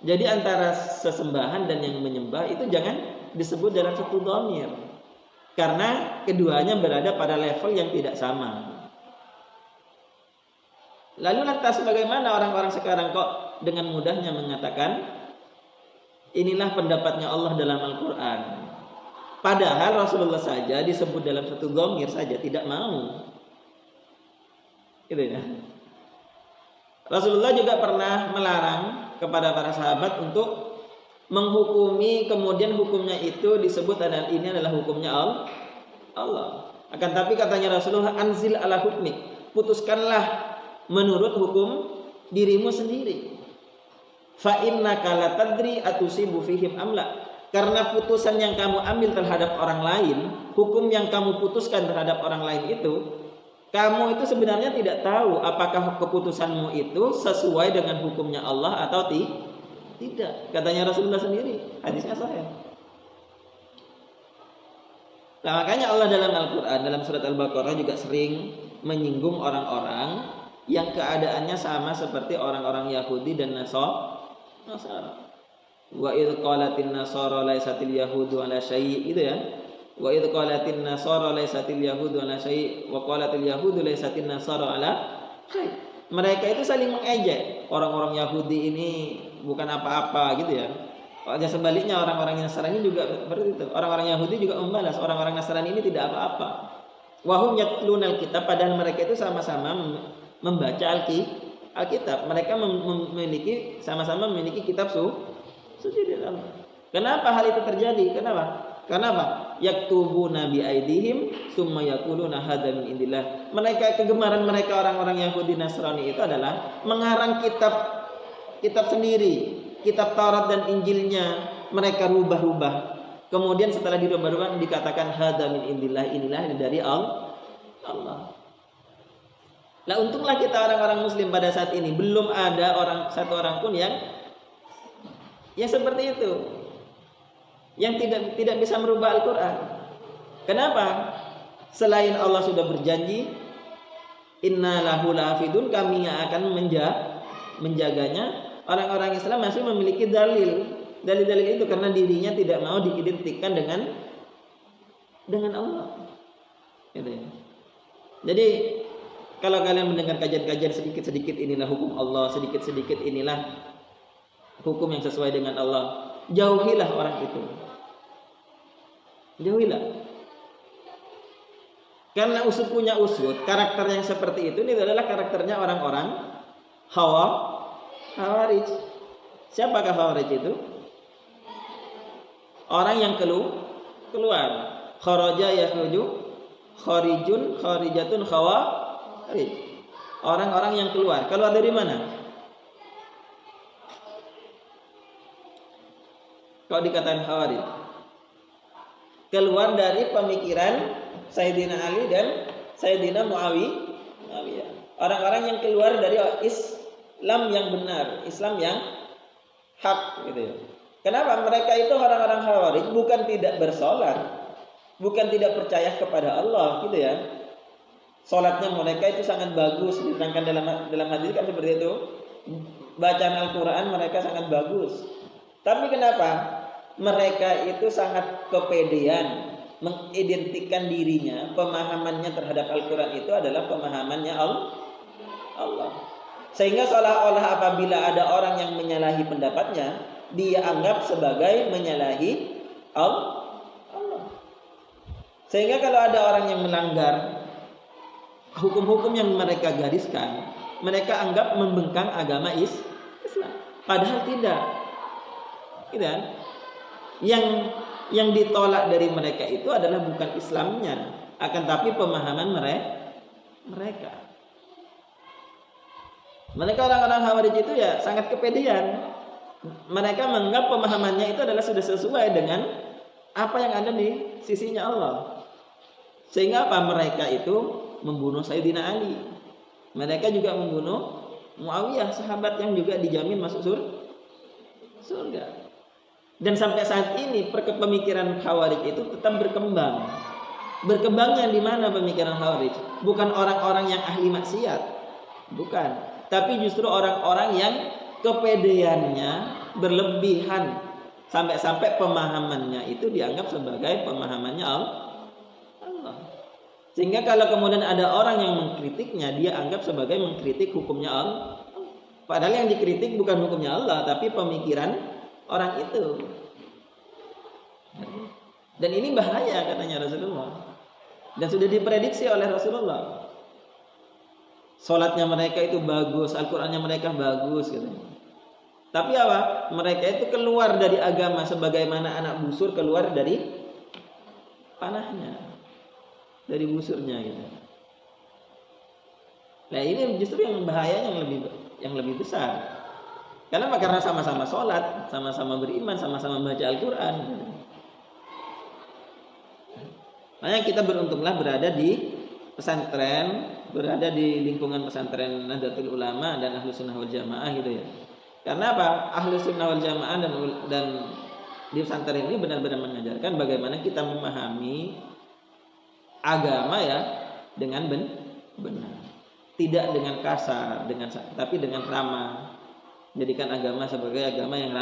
Jadi antara sesembahan dan yang menyembah itu jangan disebut dalam satu dhamir, karena keduanya berada pada level yang tidak sama. Lalu lantas bagaimana orang-orang sekarang kok dengan mudahnya mengatakan inilah pendapatnya Allah dalam Al-Quran, padahal Rasulullah saja disebut dalam satu dhamir saja tidak mau. Gitu ya. Rasulullah juga pernah melarang kepada para sahabat untuk menghukumi, kemudian hukumnya itu disebut dan ini adalah hukumnya Allah. Akan tapi katanya Rasulullah, anzil ala hukmi, putuskanlah menurut hukum dirimu sendiri. Fa innaka la tadri atusibu fihim amla. Karena putusan yang kamu ambil terhadap orang lain, hukum yang kamu putuskan terhadap orang lain itu, kamu itu sebenarnya tidak tahu apakah keputusanmu itu sesuai dengan hukumnya Allah atau tidak. Katanya Rasulullah sendiri, hadisnya sahih. Nah, makanya Allah dalam Al-Quran, dalam surat Al-Baqarah juga sering menyinggung orang-orang yang keadaannya sama seperti orang-orang Yahudi dan Nasara. Wa idh qalatin nasara laisatil yahudu ala syai', gitu ya. Wa idh qalatin nasara laisatil yahudu ala syai' wa qalatil yahudu laisatin nasara ala syai'. Mereka itu saling mengejek, orang-orang Yahudi ini bukan apa-apa, gitu ya. Pada sebaliknya orang-orang Nasrani juga seperti itu. Orang-orang Yahudi juga membalas orang-orang Nasrani ini tidak apa-apa. Wa hum yatlunal kitab, padahal mereka itu sama-sama membaca Alkitab. Mereka sama-sama memiliki kitab suci dalam. Kenapa hal itu terjadi? Kenapa? Yaktubuna bi aidihim summa yaquluna hadza min indillah. Kegemaran mereka orang-orang Yahudi Nasrani itu adalah mengarang kitab sendiri, kitab Taurat dan Injilnya mereka rubah-rubah. Kemudian setelah dirubah-rubah dikatakan hadza min indillah, inilah dari Allah. Lah untunglah kita orang-orang muslim pada saat ini belum ada satu orang pun yang seperti itu, yang tidak bisa merubah Al-Quran. Kenapa? Selain Allah sudah berjanji, inna lahu lahafidun, kami yang akan menjaganya. Orang-orang Islam masih memiliki dalil itu karena dirinya tidak mau diidentikan dengan Allah. Gitu ya. Jadi kalau kalian mendengar kajian-kajian sedikit-sedikit inilah hukum Allah, sedikit-sedikit inilah hukum yang sesuai dengan Allah, jauhilah orang itu. Jauhilah. Karena punya usut, karakter yang seperti itu ini adalah karakternya orang-orang Khawarij. Siapakah Khawarij itu? Orang yang keluar. Kharaja yakhruju, kharijun, kharijatun, khawarij. Orang-orang yang keluar. Keluar dari mana? Kalau dikatakan Khawarij, keluar dari pemikiran Sayyidina Ali dan Sayyidina Muawiyah. Orang-orang yang keluar dari Islam yang benar, Islam yang hak gitu ya. Kenapa? Mereka itu orang-orang Khawarij bukan tidak bersolat, bukan tidak percaya kepada Allah gitu ya. Solatnya mereka itu sangat bagus, diterangkan dalam hadis kan seperti itu. Bacaan Al-Quran mereka sangat bagus. Tapi kenapa? Mereka itu sangat kepedean mengidentikan dirinya, pemahamannya terhadap Al-Quran itu adalah pemahamannya Allah. Sehingga seolah-olah apabila ada orang yang menyalahi pendapatnya, dia anggap sebagai menyalahi Allah. Sehingga kalau ada orang yang melanggar hukum-hukum yang mereka gariskan, mereka anggap membengkang agama Islam. Padahal tidak. Gitu kan? Yang ditolak dari mereka itu adalah bukan Islamnya, akan tapi pemahaman mereka. Mereka orang-orang Khawarij itu ya sangat kepedean. Mereka menganggap pemahamannya itu adalah sudah sesuai dengan apa yang ada di sisinya Allah. Sehingga apa? Mereka itu membunuh Sayyidina Ali. Mereka juga membunuh Muawiyah, sahabat yang juga dijamin masuk surga. Dan sampai saat ini pemikiran Khawarij itu tetap berkembang. Berkembangnya di mana pemikiran Khawarij? Bukan orang-orang yang ahli maksiat, bukan. Tapi justru orang-orang yang kepedeannya berlebihan sampai-sampai pemahamannya itu dianggap sebagai pemahamannya Allah. Sehingga kalau kemudian ada orang yang mengkritiknya, dia anggap sebagai mengkritik hukumnya Allah. Padahal yang dikritik bukan hukumnya Allah, tapi pemikiran orang itu. Dan ini bahaya katanya Rasulullah. Dan sudah diprediksi oleh Rasulullah. Salatnya mereka itu bagus, Al-Qur'annya mereka bagus katanya. Tapi apa? Mereka itu keluar dari agama sebagaimana anak busur keluar dari panahnya, dari busurnya gitu. Nah ini justru yang bahaya yang lebih besar. Kenapa? Karena sama-sama sholat, sama-sama beriman, sama-sama baca Al-Quran. Makanya kita beruntunglah berada di pesantren, berada di lingkungan pesantren Nahdlatul Ulama dan Ahlus Sunnah wal Jamaah gitu ya. Karena apa? Ahlus Sunnah wal Jamaah dan di pesantren ini benar-benar mengajarkan bagaimana kita memahami agama ya dengan benar. Tidak dengan kasar, tapi dengan ramah. Jadikan agama sebagai agama yang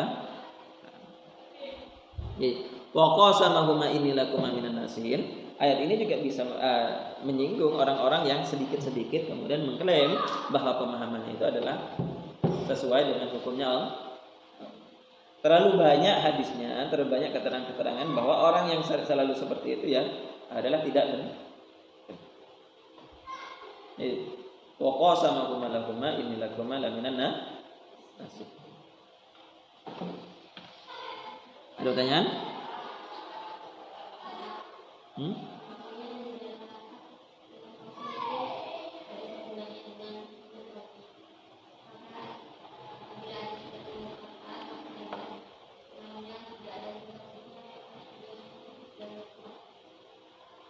wa qasamahuma inni lakum minan nasihin. Ayat ini juga bisa menyinggung orang-orang yang sedikit-sedikit kemudian mengklaim bahwa pemahamannya itu adalah sesuai dengan hukumnya Allah. Terlalu banyak hadisnya, terlalu banyak keterangan-keterangan bahwa orang yang selalu seperti itu ya adalah tidak benar. Wa qasamahuma lakum inni lakum minan nasihin. Ada pertanyaan?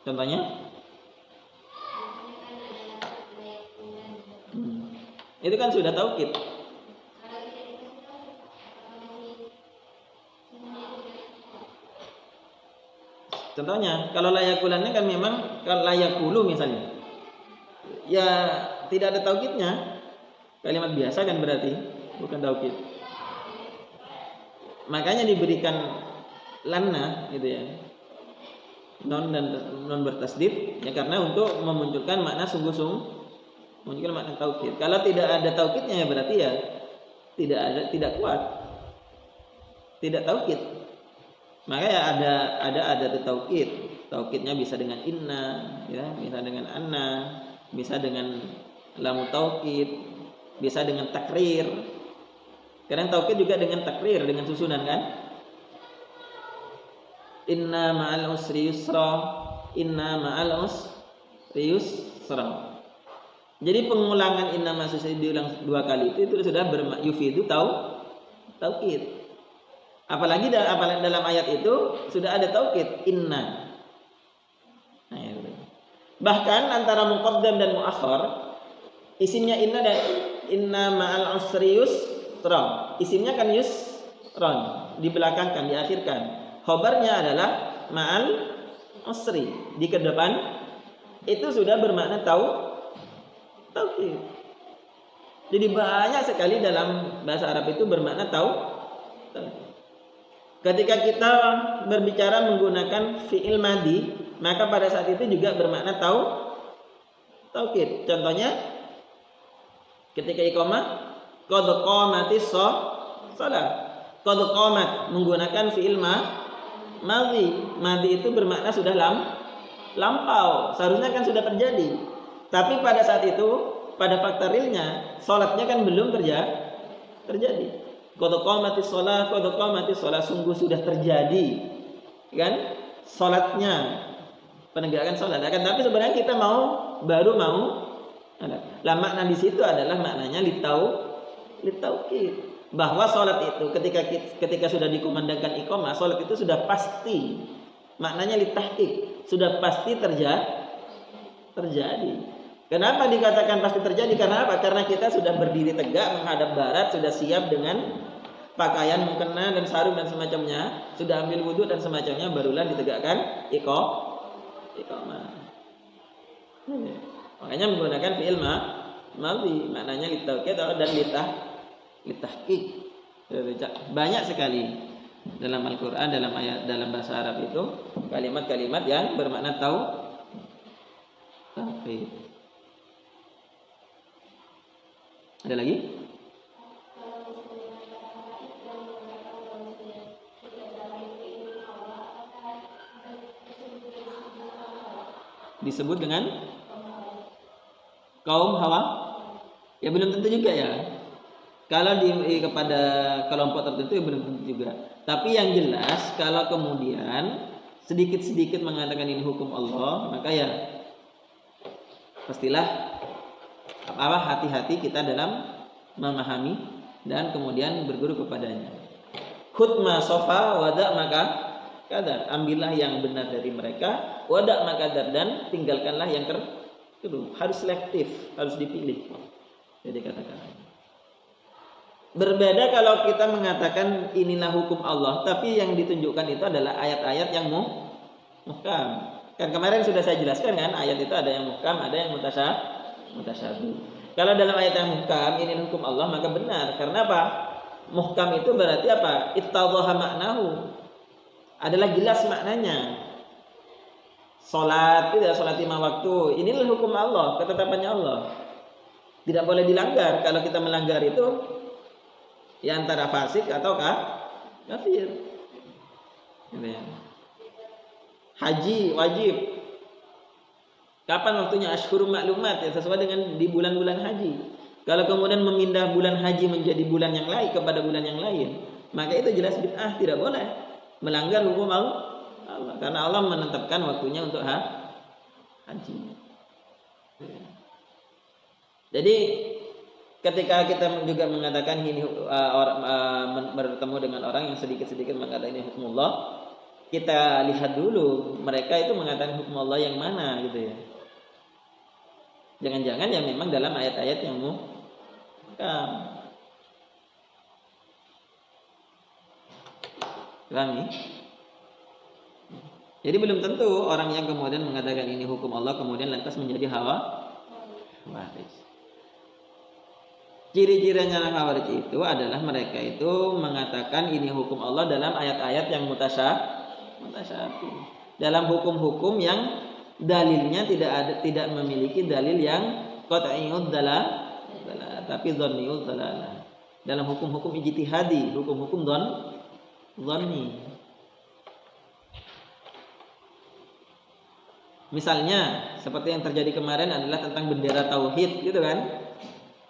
Contohnya? Itu kan sudah tauhid. Contohnya, kalau layakulannya kan memang kalau layakulu misalnya, ya tidak ada tauhidnya, kalimat biasa kan berarti bukan tauhid. Makanya diberikan lanna gitu ya, non bertasdid ya karena untuk memunculkan makna sungguh-sungguh, memunculkan makna tauhid. Kalau tidak ada tauhidnya ya berarti ya tidak kuat, tidak tauhid. Makanya ada tauhid. Tauhidnya bisa dengan inna, ya, bisa dengan anna, bisa dengan lamu tauhid, bisa dengan takrir. Karena tauhid juga dengan takrir, dengan susunan kan? Inna ma'al usri yusra, inna ma'al usri yusra. Jadi pengulangan inna ma'al usri diulang 2 kali itu sudah yufidu tauhid. Apalagi dalam ayat itu sudah ada tauhid inna. Bahkan antara muqaddam dan muakhar, isimnya inna dan inna ma'al usri yusra. Isimnya kan yusron, dibelakangkan, diakhirkan. Khobarnya adalah ma'al usri, di kedepan. Itu sudah bermakna tauhid. Jadi banyak sekali dalam bahasa Arab itu bermakna tauhid. Ketika kita berbicara menggunakan fi'il madhi, maka pada saat itu juga bermakna tauhid. Contohnya ketika iqamah, qad qamatis shalah. Qad qamat menggunakan fi'il madhi. Madhi itu bermakna sudah lampau, seharusnya kan sudah terjadi. Tapi pada saat itu, pada fakta realnya, salatnya kan belum terjadi. Qad qamatis shalah, sungguh sudah terjadi, kan? Salatnya, penegakan salat. Tapi sebenarnya kita baru mau. Lah makna di situ adalah maknanya litauqid, bahwa salat itu ketika sudah dikumandangkan iqamah, salat itu sudah pasti. Maknanya litahqiq, sudah pasti terjadi. Kenapa dikatakan pasti terjadi? Karena apa? Karena kita sudah berdiri tegak menghadap barat, sudah siap dengan pakaian mukena dan sarung dan semacamnya, sudah ambil wudhu dan semacamnya, barulah ditegakkan iqamah. Makanya menggunakan fi'il madhi, maknanya litauqid dan litahqiq. Banyak sekali dalam Al-Qur'an, dalam ayat, dalam bahasa Arab itu kalimat-kalimat yang bermakna tauhid. Ada lagi? Disebut dengan kaum Hawa? Ya belum tentu juga ya. Kalau kepada kelompok tertentu ya belum tentu juga. Tapi yang jelas kalau kemudian sedikit-sedikit mengatakan ini hukum Allah, maka ya pastilah hati-hati kita dalam memahami dan kemudian berguru kepadanya. Khudma sofa wada maka kadar, ambillah yang benar dari mereka, wada maka kadar, dan tinggalkanlah yang kedua. Harus selektif, harus dipilih. Jadi katakan. Berbeda kalau kita mengatakan inilah hukum Allah, tapi yang ditunjukkan itu adalah ayat-ayat yang muhkam. Kan kemarin sudah saya jelaskan kan, ayat itu ada yang muhkam, ada yang mutasyabih. Kalau dalam ayat yang muhkam ini hukum Allah, maka benar. Karena apa? Muhkam itu berarti apa? Ittadhaha maknahu, adalah jelas maknanya. Salat, tidak salat 5 waktu, inilah hukum Allah, ketetapannya Allah. Tidak boleh dilanggar. Kalau kita melanggar itu ya antara fasik atau kafir. Haji wajib. Kapan waktunya? Ashhurul ma'lumat, ya, sesuai dengan di bulan-bulan haji. Kalau kemudian memindah bulan haji menjadi bulan yang lain kepada bulan yang lain, maka itu jelas bid'ah, tidak boleh, melanggar hukum Allah. Karena Allah menetapkan waktunya untuk haji. Jadi ketika kita juga mengatakan ini bertemu dengan orang yang sedikit-sedikit mengatakan ini hukum Allah, kita lihat dulu mereka itu mengatakan hukum Allah yang mana gitu ya. Jangan-jangan ya memang dalam ayat-ayat yang muhkam. Pahami? Jadi belum tentu orang yang kemudian mengatakan ini hukum Allah kemudian lantas menjadi khawarij. Ciri-cirinya orang khawarij itu adalah mereka itu mengatakan ini hukum Allah dalam ayat-ayat yang mutasyabih. Dalam hukum-hukum yang dalilnya tidak memiliki dalil yang qat'iyud dalalah, tapi dhanniyud dalalah. Dalam hukum-hukum ijtihadi, hukum-hukum dhanni. Misalnya seperti yang terjadi kemarin adalah tentang bendera tauhid gitu kan.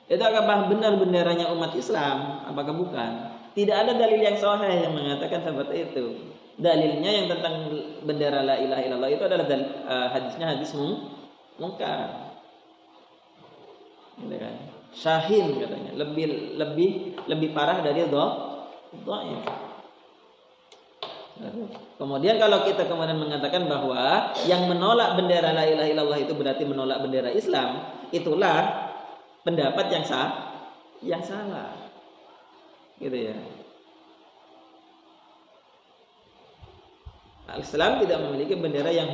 Itu apakah benar benderanya umat Islam? Apakah bukan? Tidak ada dalil yang sahih yang mengatakan seperti itu. Dalilnya yang tentang bendera la ilaha illallah itu adalah hadisnya hadis munkar. Gitu kan? Syahin katanya, lebih parah dari dhaif. Kemudian kalau kita kemudian mengatakan bahwa yang menolak bendera la ilaha illallah itu berarti menolak bendera Islam, itulah pendapat yang salah. Gitu ya. Islam tidak memiliki bendera yang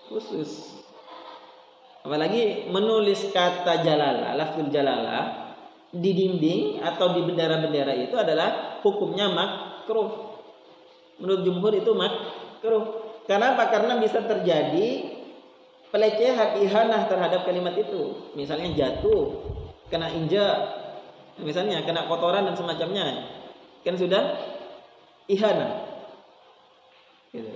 khusus. Apalagi menulis kata jalalah, lafzul jalalah di dinding atau di bendera-bendera itu adalah hukumnya makruh. Menurut jumhur itu makruh. Karena apa? Karena bisa terjadi pelecehan, ihanah terhadap kalimat itu. Misalnya jatuh, kena injak, misalnya kena kotoran dan semacamnya, kan sudah ihanah. Gitu.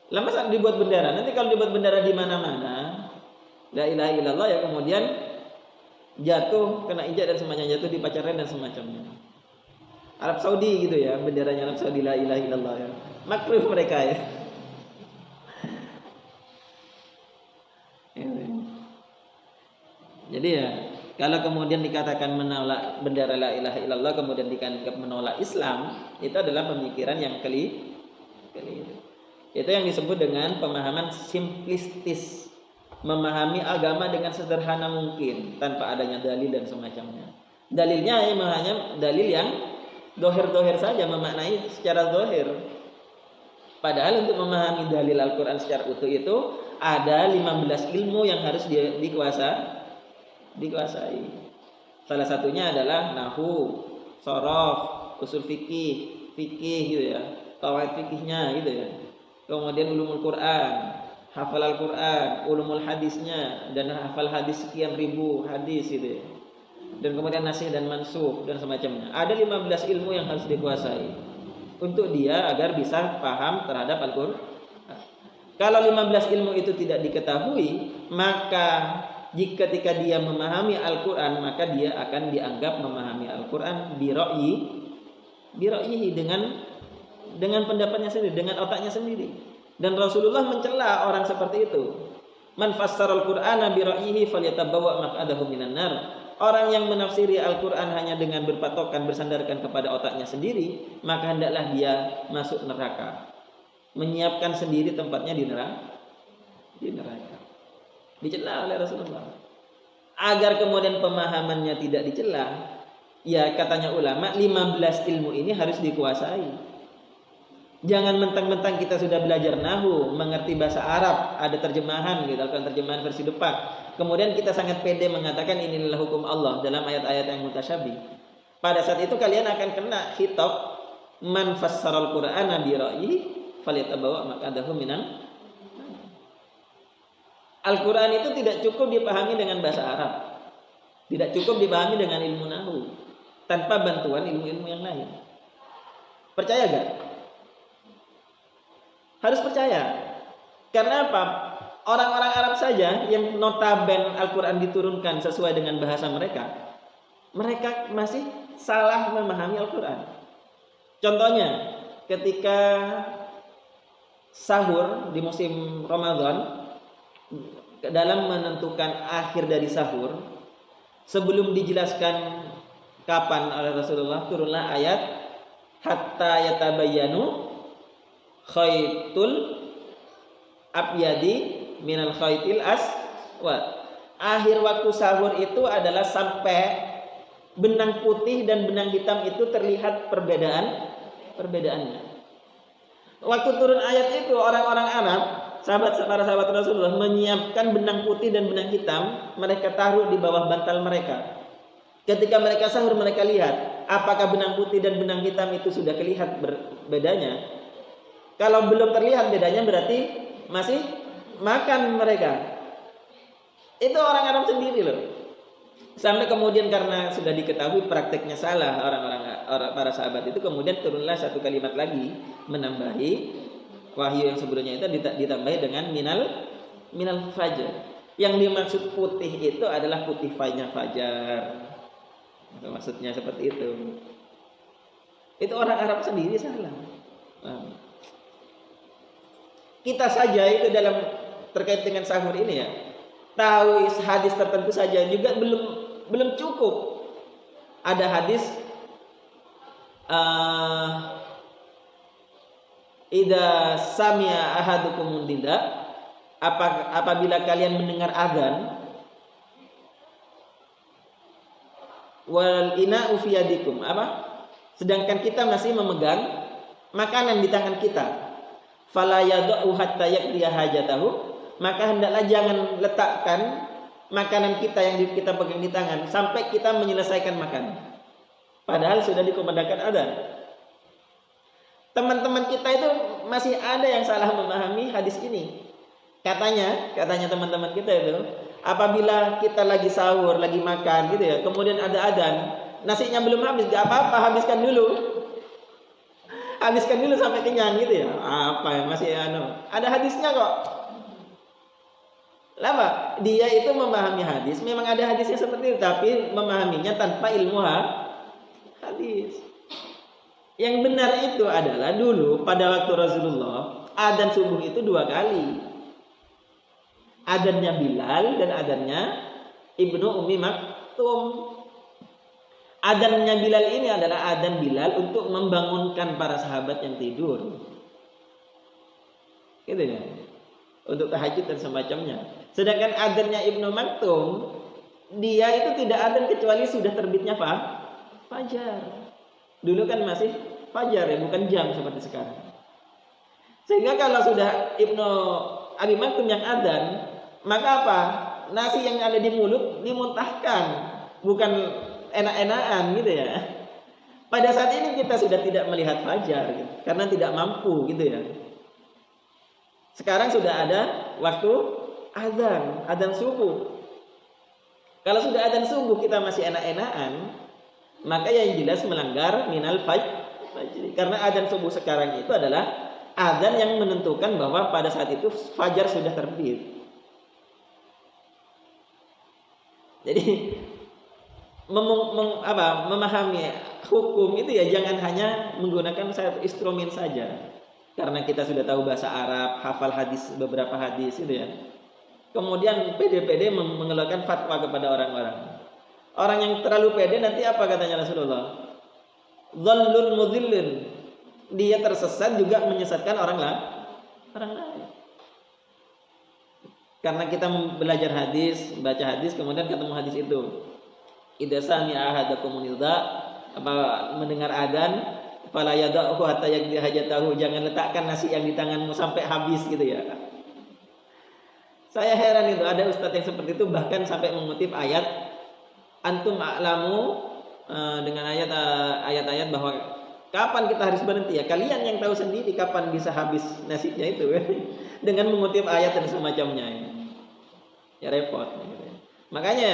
Lama saat dibuat bendera. Nanti kalau dibuat bendera di mana-mana, la ilaha illallah ya kemudian jatuh, kena injak dan semacamnya, jatuh di pacaran dan semacamnya. Arab Saudi gitu ya, benderanya Arab Saudi la ilaha illallah ya. Makruh mereka ya. Jadi ya, kalau kemudian dikatakan menolak bendera la ilaha illallah kemudian dianggap menolak Islam, itu adalah pemikiran yang keliru. Itu yang disebut dengan pemahaman simplistis, memahami agama dengan sederhana mungkin tanpa adanya dalil dan semacamnya. Dalilnya hanya dalil yang dohir-dohir saja, memaknai secara dohir. Padahal untuk memahami dalil Al-Quran secara utuh itu ada 15 ilmu yang harus dikuasai. Salah satunya adalah nahwu, shorof, usul fikih gitu ya, qawaid fikihnya gitu ya. Kemudian ulumul Quran, hafal Al-Quran, ulumul hadisnya, dan hafal hadis sekian ribu hadis gitu ya. Dan kemudian nasih dan mansukh dan semacamnya. Ada 15 ilmu yang harus dikuasai untuk dia agar bisa paham terhadap Al-Quran. Kalau 15 ilmu itu tidak diketahui, maka ketika dia memahami Al-Quran, maka dia akan dianggap memahami Al-Quran bira'yihi dengan pendapatnya sendiri, dengan otaknya sendiri. Dan Rasulullah mencela orang seperti itu. Man fassara al-Qur'ana bi ra'yihi falyatabawwa maq'adahu minan nar. Orang yang menafsiri Al-Qur'an hanya dengan berpatokan bersandarkan kepada otaknya sendiri, maka hendaklah dia masuk neraka. Menyiapkan sendiri tempatnya di neraka. Dicela oleh Rasulullah. Agar kemudian pemahamannya tidak dicela, ya katanya ulama 15 ilmu ini harus dikuasai. Jangan mentang-mentang kita sudah belajar nahwu, mengerti bahasa Arab, ada terjemahan gitu, kan terjemahan versi depan. Kemudian kita sangat pede mengatakan inilah hukum Allah dalam ayat-ayat yang mutasyabih. Pada saat itu kalian akan kena khitab man fassaral Qur'ana bi ra'yihi falyatabawwa maq'adahu minan. Al-Qur'an itu tidak cukup dipahami dengan bahasa Arab. Tidak cukup dipahami dengan ilmu nahwu tanpa bantuan ilmu-ilmu yang lain. Percaya gak? Harus percaya. Karena apa? Orang-orang Arab saja yang notaben Al-Quran diturunkan sesuai dengan bahasa mereka, mereka masih salah memahami Al-Quran. Contohnya, ketika sahur di musim Ramadan, dalam menentukan akhir dari sahur, sebelum dijelaskan kapan oleh Rasulullah, turunlah ayat hatta yatabayyanu khaytul abyadi minal khaytil aswad. Akhir waktu sahur itu adalah sampai benang putih dan benang hitam itu terlihat perbedaannya. Waktu turun ayat itu orang-orang Arab, para sahabat Rasulullah menyiapkan benang putih dan benang hitam, mereka taruh di bawah bantal mereka. Ketika mereka sahur mereka lihat apakah benang putih dan benang hitam itu sudah kelihatan bedanya. Kalau belum terlihat bedanya berarti masih makan mereka. Itu orang Arab sendiri loh. Sampai kemudian karena sudah diketahui prakteknya salah para sahabat itu, kemudian turunlah satu kalimat lagi menambahi wahyu yang sebelumnya itu ditambahi dengan minal fajar. Yang dimaksud putih itu adalah putih fajar. Maksudnya seperti itu. Itu orang Arab sendiri salah. Kita saja itu dalam terkait dengan sahur ini ya, tahu hadis tertentu saja juga belum cukup. Ada hadis idza sami'a ahadukum nida, apabila kalian mendengar azan, wal ina'u fi yadikum, sedangkan kita masih memegang makanan di tangan kita, fala yad'u hatta yaqdiya hajatahu, maka hendaklah jangan letakkan makanan kita yang kita pegang di tangan sampai kita menyelesaikan makan, padahal sudah dikumandangkan azan. Teman-teman kita itu masih ada yang salah memahami hadis ini. Katanya teman-teman kita itu, apabila kita lagi sahur, lagi makan gitu ya, kemudian ada adzan, nasinya belum habis, gak apa-apa, habiskan dulu sampai kenyang gitu ya. Masih ada hadisnya kok. Lama dia itu memahami hadis, memang ada hadisnya seperti itu, tapi memahaminya tanpa ilmu hadis. Yang benar itu adalah dulu pada waktu Rasulullah adzan subuh itu 2 kali. Adzannya Bilal dan adzannya Ibnu Ummi Maktum. Adzannya Bilal ini adalah adzan Bilal untuk membangunkan para sahabat yang tidur. Gitu ya. Untuk tahajud dan semacamnya. Sedangkan adzannya Ibnu Maktum, dia itu tidak adzan kecuali sudah terbitnya fajar. Dulu kan masih fajar ya, bukan jam seperti sekarang. Sehingga kalau sudah Ibnu Abi Maktum yang adzan, maka nasi yang ada di mulut dimuntahkan, bukan enak-enakan gitu ya. Pada saat ini kita sudah tidak melihat fajar gitu, karena tidak mampu gitu ya. Sekarang sudah ada waktu adzan subuh. Kalau sudah adzan subuh kita masih enak-enakan, maka yang jelas melanggar minal fajr. Karena adzan subuh sekarang itu adalah adzan yang menentukan bahwa pada saat itu fajar sudah terbit. Jadi memahami hukum itu ya jangan hanya menggunakan satu instrumen saja. Karena kita sudah tahu bahasa Arab, hafal hadis, beberapa hadis itu ya. Kemudian pede-pede mengeluarkan fatwa kepada orang-orang. Orang yang terlalu pede nanti apa katanya Rasulullah? Dhallun mudhillun. Dia tersesat juga menyesatkan orang lain. Karena kita belajar hadis, baca hadis, kemudian ketemu hadis itu. Idza sami'a ahadakum nida, mendengar adzan, fala yad'u hatta yaqdi hajatahu, jangan letakkan nasi yang di tanganmu sampai habis gitu ya. Saya heran itu ada ustadz yang seperti itu, bahkan sampai mengutip ayat antum a'lamu, dengan ayat-ayat bahwa kapan kita harus berhenti ya, kalian yang tahu sendiri kapan bisa habis nasinya itu dengan mengutip ayat dan semacamnya ya repot gitu. Makanya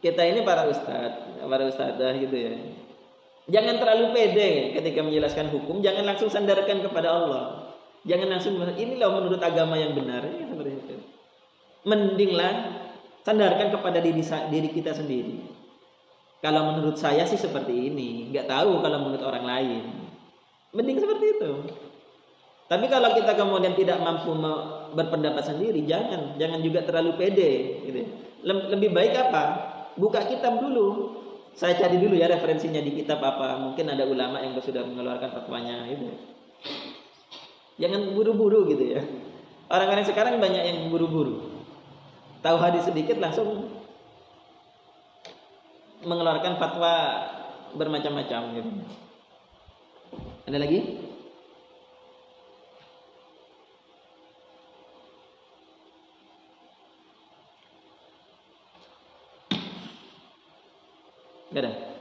kita ini para ustadzah gitu ya, jangan terlalu pede ketika menjelaskan hukum, jangan langsung sandarkan kepada Allah, jangan langsung inilah menurut agama yang benar ya, seperti itu. Mendinglah sandarkan kepada diri kita sendiri. Kalau menurut saya sih seperti ini, nggak tahu kalau menurut orang lain. Mending seperti itu. Tapi kalau kita kemudian tidak mampu berpendapat sendiri, jangan juga terlalu pede. Gitu. Lebih baik buka kitab dulu. Saya cari dulu ya referensinya di kitab apa. Mungkin ada ulama yang sudah mengeluarkan fatwanya. Gitu. Jangan buru-buru gitu ya. Orang-orang sekarang banyak yang buru-buru. Tahu hadis sedikit langsung mengeluarkan fatwa bermacam-macam gitu. Ada lagi? Gak ada.